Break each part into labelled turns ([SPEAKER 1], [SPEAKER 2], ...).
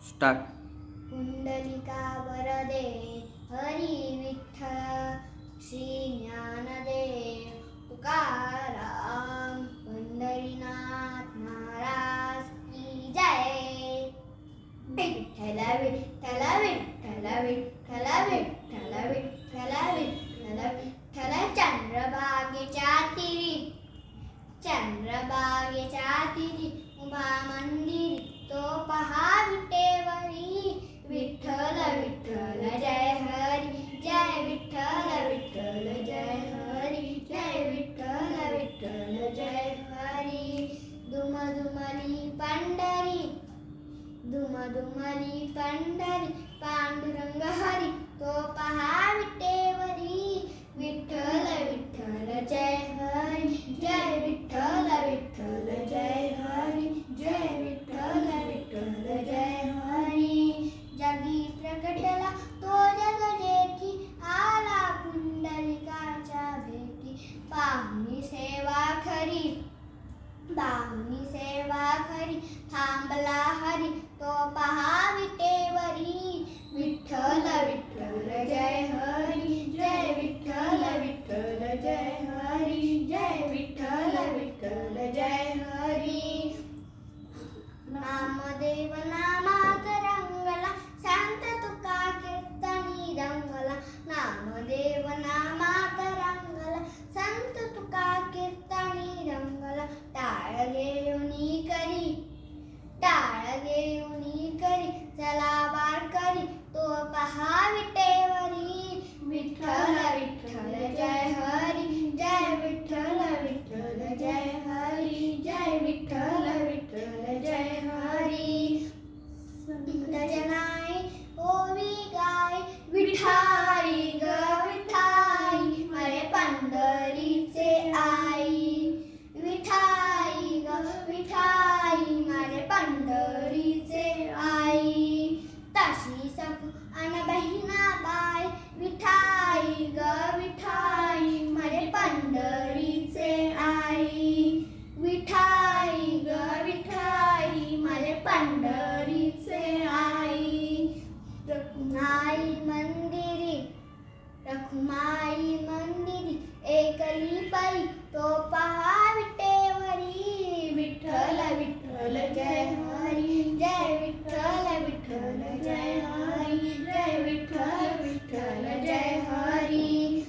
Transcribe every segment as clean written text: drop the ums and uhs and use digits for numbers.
[SPEAKER 1] Start.
[SPEAKER 2] पुंडलिका वरदे हरी विठ्ठल, श्री ज्ञानदेव तुकाराम, पंढरीनाथ महाराज की जय. विठ्ठल विठ्ठल विठ्ठल विठ्ठल विठ्ठल विठ्ठल विठ्ठल विठ्ठल, चंद्रभागेच्या तिरी उभा मंदिरी, तो पहा विटेवरी. विठ्ठल विठ्ठल जय हरी, जय विठ्ठल विठ्ठल जय हरी, जय विठ्ठल विठ्ठल जय हरी. दुमदुमली पंढरी, दुमदुमली पंढरी, पांडुरंग हरी, तो पहा विटेवरी. विठ्ठल विठ्ठल जय हरी, जय विठ्ठल विठ्ठल जय हरी, जय विठ्ठल विठ्ठल जय हरी. जगी प्रकटला तो जग जेठी, आला पुंडलिकाच्या भेटी. पाहुणी सेवा खरी, पाहुणी सेवा खरी, थांबला हरी, तो पहा विटेवरी. विठ्ठल विठ्ठल जय हरी, जय विठ्ठल विठ्ठल जय हरी, जय विठ्ठल विठ्ठल जय हरी. नामदेव नामात रंगला, संत तुका कीर्तनी रंगला. नामदेव नामात रंगला, संत तुका कीर्तनी रंगला. टाळ घेऊनी करी, टाळ घेऊनी करी, चला वारकरी, तो पहा विटेवरी. विठ्ठल विठ्ठल जय हरी, जय विठ्ठल विठ्ठल जय हरी, जय विठ्ठल विठ्ठल जय हरी. जनाई ओवी गाय, विठाई ग विठाई, माझे पंढरीचे आई. विठाई ग विठाई, माझे पंढरीचे आई. तशी सखू अन बहिणा बाई, विठाई ग विठाई, माझे पंढरीचे आई. विठाई ग विठाई, माझे पंढरीचे आई. रखुमाई मंदिरी, रखुमाई मंदिरी, एकली परी, तो पहा विटेवरी. विठ्ठल विठ्ठल जय हरी, जय विठ्ठल विठ्ठल जय हरी, जय विठ्ठल विठ्ठल जय हरी.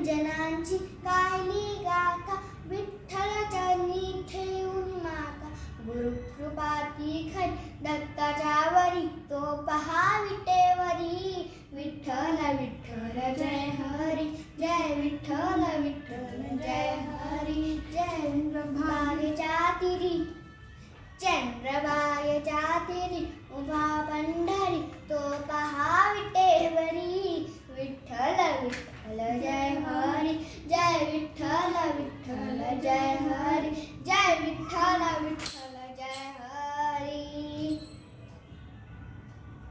[SPEAKER 2] जनांची गायली गाथा, विठ्ठल चरणी ठेवून माता. गुरुकृपाती खरी, दत्ताच्या वरी, तो पहा विटेवरी. विठ्ठल विठ्ठल जय हरी, जय विठ्ठल विठ्ठल जय हरी, जय. चंद्रभागेच्या तिरी, चंद्रभागेच्या तिरी, उभा पंढरी, तो पहा विटेवरी. विठ्ठल विठ्ठल जय हरी, जय विठ्ठल विठ्ठल जय हरी, जय विठ्ठल विठ्ठल